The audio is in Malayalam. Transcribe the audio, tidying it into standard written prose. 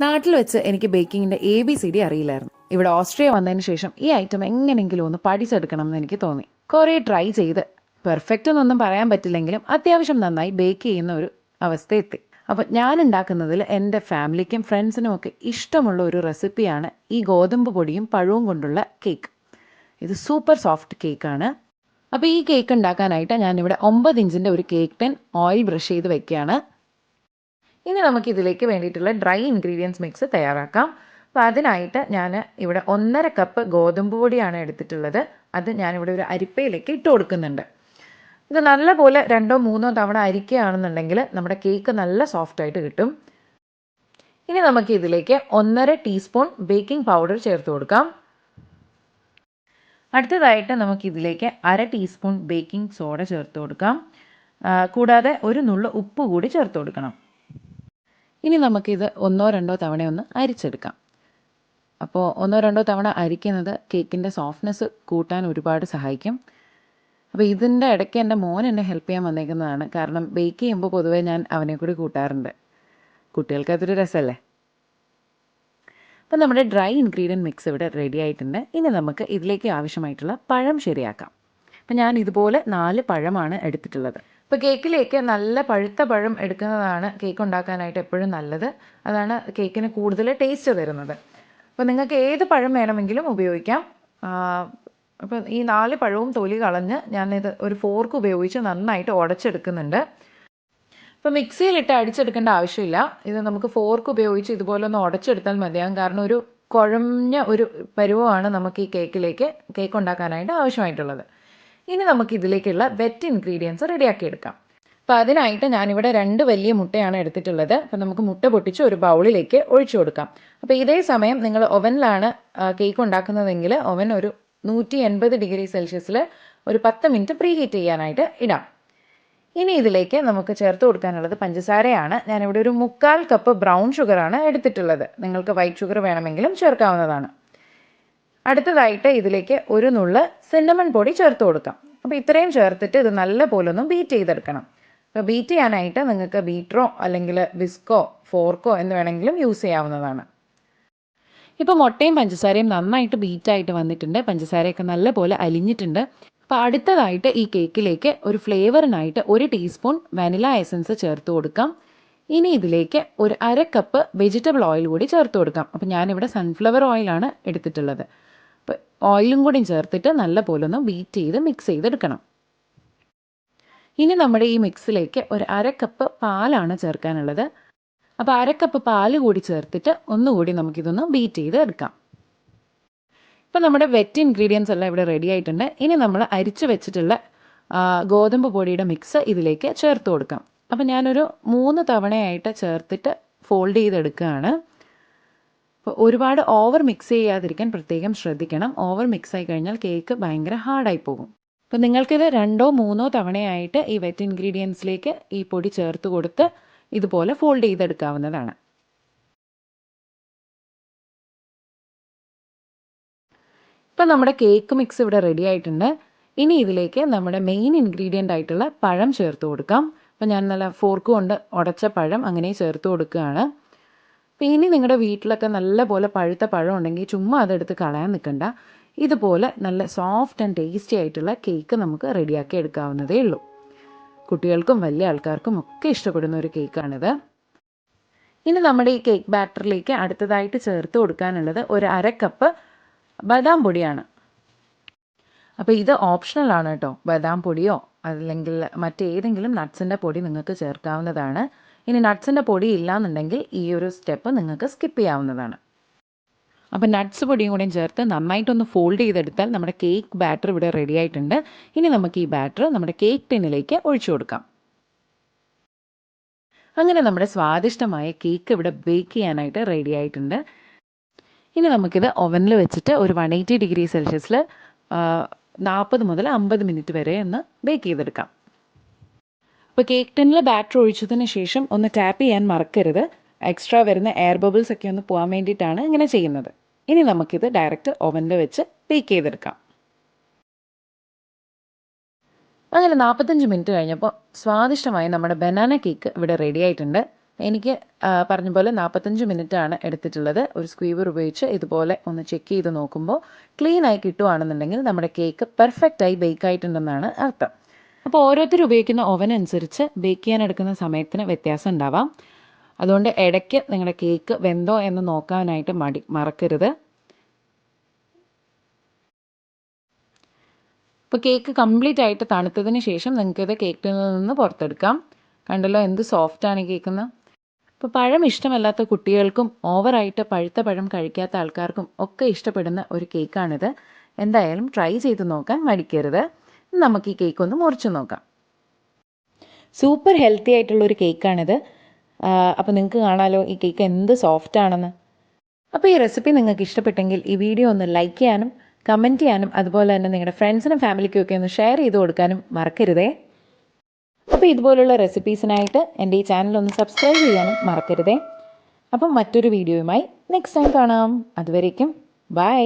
നാട്ടിൽ വെച്ച് എനിക്ക് ബേക്കിങ്ങിൻ്റെ ABCD അറിയില്ലായിരുന്നു. ഇവിടെ ഓസ്ട്രിയ വന്നതിന് ശേഷം ഈ ഐറ്റം എങ്ങനെയെങ്കിലും ഒന്ന് പഠിച്ചെടുക്കണം എന്ന് എനിക്ക് തോന്നി. കുറേ ട്രൈ ചെയ്ത് പെർഫെക്റ്റ് എന്നൊന്നും പറയാൻ പറ്റില്ലെങ്കിലും അത്യാവശ്യം നന്നായി ബേക്ക് ചെയ്യുന്ന ഒരു അവസ്ഥ എത്തി. അപ്പോൾ ഞാൻ ഉണ്ടാക്കുന്നതിൽ എൻ്റെ ഫാമിലിക്കും ഫ്രണ്ട്സിനും ഒക്കെ ഇഷ്ടമുള്ള ഒരു റെസിപ്പിയാണ് ഈ ഗോതമ്പ് പൊടിയും പഴവും കൊണ്ടുള്ള കേക്ക്. ഇത് സൂപ്പർ സോഫ്റ്റ് കേക്കാണ്. അപ്പോൾ ഈ കേക്ക് ഉണ്ടാക്കാനായിട്ട് ഞാനിവിടെ 9 ഇഞ്ചിൻ്റെ ഒരു കേക്ക് ടിൻ ഓയിൽ ബ്രഷ് ചെയ്ത് വെക്കുകയാണ്. ഇനി നമുക്ക് ഇതിലേക്ക് വേണ്ടിയിട്ടുള്ള ഡ്രൈ ഇൻഗ്രീഡിയൻസ് മിക്സ് തയ്യാറാക്കാം. അപ്പോൾ അതിനായിട്ട് ഞാൻ ഇവിടെ 1.5 കപ്പ് ഗോതമ്പ് പൊടിയാണ് എടുത്തിട്ടുള്ളത്. അത് ഞാനിവിടെ ഒരു അരിപ്പയിലേക്ക് ഇട്ട് കൊടുക്കുന്നുണ്ട്. ഇത് നല്ലപോലെ 2-3 തവണ അരിക്കുകയാണെന്നുണ്ടെങ്കിൽ നമ്മുടെ കേക്ക് നല്ല സോഫ്റ്റായിട്ട് കിട്ടും. ഇനി നമുക്ക് ഇതിലേക്ക് 1.5 ടീസ്പൂൺ ബേക്കിംഗ് പൗഡർ ചേർത്ത് കൊടുക്കാം. അടുത്തതായിട്ട് നമുക്കിതിലേക്ക് 1/2 ടീസ്പൂൺ ബേക്കിംഗ് സോഡ ചേർത്ത് കൊടുക്കാം. കൂടാതെ ഒരു നുള്ളു ഉപ്പ് കൂടി ചേർത്ത് കൊടുക്കണം. ഇനി നമുക്കിത് 1-2 തവണ ഒന്ന് അരിച്ചെടുക്കാം. അപ്പോൾ 1-2 തവണ അരിക്കുന്നത് കേക്കിൻ്റെ സോഫ്റ്റ്നെസ് കൂട്ടാൻ ഒരുപാട് സഹായിക്കും. അപ്പോൾ ഇതിൻ്റെ ഇടയ്ക്ക് എൻ്റെ മോൻ എന്നെ ഹെൽപ്പ് ചെയ്യാൻ വന്നേക്കുന്നതാണ്. കാരണം ബേക്ക് ചെയ്യുമ്പോൾ പൊതുവേ ഞാൻ അവനെ കൂടി കൂട്ടാറുണ്ട്. കുട്ടികൾക്ക് അതൊരു രസമല്ലേ. അപ്പോൾ നമ്മുടെ ഡ്രൈ ഇൻഗ്രീഡിയൻറ്റ് മിക്സ് ഇവിടെ റെഡി ആയിട്ടുണ്ട്. ഇനി നമുക്ക് ഇതിലേക്ക് ആവശ്യമായിട്ടുള്ള പഴം ശരിയാക്കാം. അപ്പോൾ ഞാൻ ഇതുപോലെ 4 പഴമാണ് എടുത്തിട്ടുള്ളത്. ഇപ്പോൾ കേക്കിലേക്ക് നല്ല പഴുത്ത പഴം എടുക്കുന്നതാണ് കേക്ക് ഉണ്ടാക്കാനായിട്ട് എപ്പോഴും നല്ലത്. അതാണ് കേക്കിന് കൂടുതൽ ടേസ്റ്റ് തരുന്നത്. അപ്പോൾ നിങ്ങൾക്ക് ഏത് പഴം വേണമെങ്കിലും ഉപയോഗിക്കാം. അപ്പോൾ ഈ 4 പഴവും തൊലി കളഞ്ഞ് ഞാനിത് ഒരു ഫോർക്ക് ഉപയോഗിച്ച് നന്നായിട്ട് ഉടച്ചെടുക്കുന്നുണ്ട്. ഇപ്പോൾ മിക്സിയിലിട്ട് അടിച്ചെടുക്കേണ്ട ആവശ്യമില്ല. ഇത് നമുക്ക് ഫോർക്ക് ഉപയോഗിച്ച് ഇതുപോലെ ഒന്ന് ഉടച്ചെടുത്താൽ മതിയാകും. കാരണം ഒരു കുഴഞ്ഞ ഒരു പരുവമാണ് നമുക്ക് ഈ കേക്ക് ഉണ്ടാക്കാനായിട്ട് ആവശ്യമായിട്ടുള്ളത്. ഇനി നമുക്ക് ഇതിലേക്കുള്ള വെറ്റ് ഇൻഗ്രീഡിയൻസ് റെഡിയാക്കി എടുക്കാം. അപ്പോൾ അതിനായിട്ട് ഞാനിവിടെ 2 വലിയ മുട്ടയാണ് എടുത്തിട്ടുള്ളത്. അപ്പോൾ നമുക്ക് മുട്ട പൊട്ടിച്ച് ഒരു ബൗളിലേക്ക് ഒഴിച്ചു കൊടുക്കാം. അപ്പോൾ ഇതേ സമയം നിങ്ങൾ ഓവനിലാണ് കേക്ക് ഉണ്ടാക്കുന്നതെങ്കിൽ ഓവൻ ഒരു 180 ഡിഗ്രി സെൽഷ്യസിൽ ഒരു 10 മിനിറ്റ് പ്രീ ഹീറ്റ് ചെയ്യാനായിട്ട് ഇടാം. ഇനി ഇതിലേക്ക് നമുക്ക് ചേർത്ത് കൊടുക്കാനുള്ളത് പഞ്ചസാരയാണ്. ഞാനിവിടെ ഒരു 3/4 കപ്പ് ബ്രൗൺ ഷുഗറാണ് എടുത്തിട്ടുള്ളത്. നിങ്ങൾക്ക് വൈറ്റ് ഷുഗർ വേണമെങ്കിലും ചേർക്കാവുന്നതാണ്. അടുത്തതായിട്ട് ഇതിലേക്ക് ഒരു നുള്ള് സിന്നമൺ പൊടി ചേർത്ത് കൊടുക്കാം. അപ്പോൾ ഇത്രയും ചേർത്തിട്ട് ഇത് നല്ല പോലെ ഒന്ന് ബീറ്റ് ചെയ്തെടുക്കണം. അപ്പോൾ ബീറ്റ് ചെയ്യാനായിട്ട് നിങ്ങൾക്ക് ബീറ്ററോ അല്ലെങ്കിൽ വിസ്കോ ഫോർക്കോ എന്ന് വേണമെങ്കിലും യൂസ് ചെയ്യാവുന്നതാണ്. ഇപ്പോൾ മുട്ടയും പഞ്ചസാരയും നന്നായിട്ട് ബീറ്റായിട്ട് വന്നിട്ടുണ്ട്. പഞ്ചസാരയൊക്കെ നല്ല പോലെ അലിഞ്ഞിട്ടുണ്ട്. അപ്പോൾ അടുത്തതായിട്ട് ഈ കേക്കിലേക്ക് ഒരു ഫ്ലേവറിനായിട്ട് 1 ടീസ്പൂൺ വാനില എസൻസ് ചേർത്ത് കൊടുക്കാം. ഇനി ഇതിലേക്ക് ഒരു 1/2 കപ്പ് വെജിറ്റബിൾ ഓയിൽ കൂടി ചേർത്ത് കൊടുക്കാം. അപ്പോൾ ഞാനിവിടെ സൺഫ്ലവർ ഓയിലാണ് എടുത്തിട്ടുള്ളത്. അപ്പോൾ ഓയിലും കൂടി ചേർത്തിട്ട് നല്ല പോലെ ഒന്ന് ബീറ്റ് ചെയ്ത് മിക്സ് ചെയ്തെടുക്കണം. ഇനി നമ്മുടെ ഈ മിക്സിലേക്ക് ഒരു 1/2 കപ്പ് പാലാണ് ചേർക്കാനുള്ളത്. അപ്പോൾ 1/2 കപ്പ് പാല് കൂടി ചേർത്തിട്ട് ഒന്നുകൂടി നമുക്കിതൊന്ന് ബീറ്റ് ചെയ്ത് എടുക്കാം. ഇപ്പോൾ നമ്മുടെ വെറ്റ് ഇൻഗ്രീഡിയൻസ് എല്ലാം ഇവിടെ റെഡി ആയിട്ടുണ്ട്. ഇനി നമ്മൾ അരിച്ച് വെച്ചിട്ടുള്ള ഗോതമ്പ് പൊടിയുടെ മിക്സ് ഇതിലേക്ക് ചേർത്ത് കൊടുക്കാം. അപ്പോൾ ഞാനൊരു 3 തവണയായിട്ട് ചേർത്തിട്ട് ഫോൾഡ് ചെയ്തെടുക്കുകയാണ്. അപ്പോൾ ഒരുപാട് ഓവർ മിക്സ് ചെയ്യാതിരിക്കാൻ പ്രത്യേകം ശ്രദ്ധിക്കണം. ഓവർ മിക്സ് ആയി കഴിഞ്ഞാൽ കേക്ക് ഭയങ്കര ഹാർഡായി പോകും. അപ്പോൾ നിങ്ങൾക്കിത് 2-3 തവണയായിട്ട് ഈ വെറ്റ് ഇൻഗ്രീഡിയൻസിലേക്ക് ഈ പൊടി ചേർത്ത് കൊടുത്ത് ഇതുപോലെ ഫോൾഡ് ചെയ്തെടുക്കാവുന്നതാണ്. ഇപ്പോൾ നമ്മുടെ കേക്ക് മിക്സ് ഇവിടെ റെഡി ആയിട്ടുണ്ട്. ഇനി ഇതിലേക്ക് നമ്മുടെ മെയിൻ ഇൻഗ്രീഡിയൻ്റ് ആയിട്ടുള്ള പഴം ചേർത്ത് കൊടുക്കാം. അപ്പോൾ ഞാൻ നല്ല ഫോർക്ക് കൊണ്ട് ഉടച്ച പഴം അങ്ങനെ ചേർത്ത് കൊടുക്കുകയാണ്. അപ്പോൾ ഇനി നിങ്ങളുടെ വീട്ടിലൊക്കെ നല്ല പോലെ പഴുത്ത പഴം ഉണ്ടെങ്കിൽ ചുമ്മാ അതെടുത്ത് കളയാൻ നിൽക്കണ്ട. ഇതുപോലെ നല്ല സോഫ്റ്റ് ആൻഡ് ടേസ്റ്റി ആയിട്ടുള്ള കേക്ക് നമുക്ക് റെഡിയാക്കി എടുക്കാവുന്നതേ ഉള്ളൂ. കുട്ടികൾക്കും വലിയ ആൾക്കാർക്കും ഒക്കെ ഇഷ്ടപ്പെടുന്ന ഒരു കേക്കാണിത്. ഇനി നമ്മുടെ ഈ കേക്ക് ബാറ്ററിലേക്ക് അടുത്തതായിട്ട് ചേർത്ത് കൊടുക്കാനുള്ളത് ഒരു 1/2 കപ്പ് ബദാം പൊടിയാണ്. അപ്പോൾ ഇത് ഓപ്ഷണലാണ് കേട്ടോ. ബദാം പൊടിയോ അല്ലെങ്കിൽ മറ്റേതെങ്കിലും നട്ട്സിൻ്റെ പൊടി നിങ്ങൾക്ക് ചേർക്കാവുന്നതാണ്. ഇനി നട്ട്സിൻ്റെ പൊടി ഇല്ലയെന്നുണ്ടെങ്കിൽ ഈ ഒരു സ്റ്റെപ്പ് നിങ്ങൾക്ക് സ്കിപ്പ് ചെയ്യാവുന്നതാണ്. അപ്പോൾ നട്ട്സ് പൊടിയും കൂടെയും ചേർത്ത് നന്നായിട്ടൊന്ന് ഫോൾഡ് ചെയ്തെടുത്താൽ നമ്മുടെ കേക്ക് ബാറ്റർ ഇവിടെ റെഡി ആയിട്ടുണ്ട്. ഇനി നമുക്ക് ഈ ബാറ്റർ നമ്മുടെ കേക്ക് ടിന്നിലേക്ക് ഒഴിച്ചു കൊടുക്കാം. അങ്ങനെ നമ്മുടെ സ്വാദിഷ്ടമായ കേക്ക് ഇവിടെ ബേക്ക് ചെയ്യാനായിട്ട് റെഡി ആയിട്ടുണ്ട്. ഇനി നമുക്കിത് ഓവനിൽ വെച്ചിട്ട് ഒരു 180 ഡിഗ്രി സെൽഷ്യസിൽ 40 മുതൽ 50 മിനിറ്റ് വരെ ഒന്ന് ബേക്ക് ചെയ്തെടുക്കാം. അപ്പോൾ കേക്ക് ടിന്നിൽ ബാറ്റർ ഒഴിച്ചതിന് ശേഷം ഒന്ന് ടാപ്പ് ചെയ്യാൻ മറക്കരുത്. എക്സ്ട്രാ വരുന്ന എയർ ബബിൾസ് ഒക്കെ ഒന്ന് പോകാൻ വേണ്ടിയിട്ടാണ് ഇങ്ങനെ ചെയ്യുന്നത്. ഇനി നമുക്കിത് ഡയറക്റ്റ് ഓവനിൽ വെച്ച് ബേക്ക് ചെയ്തെടുക്കാം. അങ്ങനെ 45 മിനിറ്റ് കഴിഞ്ഞപ്പോൾ സ്വാദിഷ്ടമായി നമ്മുടെ ബനാന കേക്ക് ഇവിടെ റെഡി ആയിട്ടുണ്ട്. എനിക്ക് പറഞ്ഞ പോലെ 45 മിനിറ്റാണ് എടുത്തിട്ടുള്ളത്. ഒരു സ്ക്വീവർ ഉപയോഗിച്ച് ഇതുപോലെ ഒന്ന് ചെക്ക് ചെയ്ത് നോക്കുമ്പോൾ ക്ലീനായി കിട്ടുവാണെന്നുണ്ടെങ്കിൽ നമ്മുടെ കേക്ക് പെർഫെക്റ്റായി ബേക്ക് ആയിട്ടുണ്ടെന്നാണ് അർത്ഥം. അപ്പോൾ ഓരോരുത്തർ ഉപയോഗിക്കുന്ന ഓവൻ അനുസരിച്ച് ബേക്ക് ചെയ്യാൻ എടുക്കുന്ന സമയത്തിന് വ്യത്യാസം ഉണ്ടാവാം. അതുകൊണ്ട് ഇടയ്ക്ക് നിങ്ങളുടെ കേക്ക് വെന്തോ എന്ന് നോക്കാനായിട്ട് മറക്കരുത്. ഇപ്പോൾ കേക്ക് കംപ്ലീറ്റ് ആയിട്ട് തണുത്തതിന് ശേഷം നിങ്ങൾക്കിത് കേക്കിൽ നിന്ന് പുറത്തെടുക്കാം. കണ്ടല്ലോ എന്ത് സോഫ്റ്റാണ് ഈ കേക്കെന്ന്. ഇപ്പോൾ പഴം ഇഷ്ടമല്ലാത്ത കുട്ടികൾക്കും ഓവറായിട്ട് പഴുത്ത പഴം കഴിക്കാത്ത ആൾക്കാർക്കും ഒക്കെ ഇഷ്ടപ്പെടുന്ന ഒരു കേക്കാണിത്. എന്തായാലും ട്രൈ ചെയ്ത് നോക്കാൻ മടിക്കരുത്. നമുക്ക് ഈ കേക്ക് ഒന്ന് മുറിച്ച് നോക്കാം. സൂപ്പർ ഹെൽത്തി ആയിട്ടുള്ളൊരു കേക്കാണിത്. അപ്പോൾ നിങ്ങൾക്ക് കാണാമല്ലോ ഈ കേക്ക് എന്ത് സോഫ്റ്റ് ആണെന്ന്. അപ്പോൾ ഈ റെസിപ്പി നിങ്ങൾക്ക് ഇഷ്ടപ്പെട്ടെങ്കിൽ ഈ വീഡിയോ ഒന്ന് ലൈക്ക് ചെയ്യാനും കമൻറ്റ് ചെയ്യാനും അതുപോലെ തന്നെ നിങ്ങളുടെ ഫ്രണ്ട്സിനും ഫാമിലിക്കും ഒക്കെ ഒന്ന് ഷെയർ ചെയ്ത് കൊടുക്കാനും മറക്കരുതേ. അപ്പോൾ ഇതുപോലുള്ള റെസിപ്പീസിനായിട്ട് എൻ്റെ ഈ ചാനൽ ഒന്ന് സബ്സ്ക്രൈബ് ചെയ്യാനും മറക്കരുതേ. അപ്പം മറ്റൊരു വീഡിയോയുമായി നെക്സ്റ്റ് ടൈം കാണാം. അതുവരേക്കും ബൈ.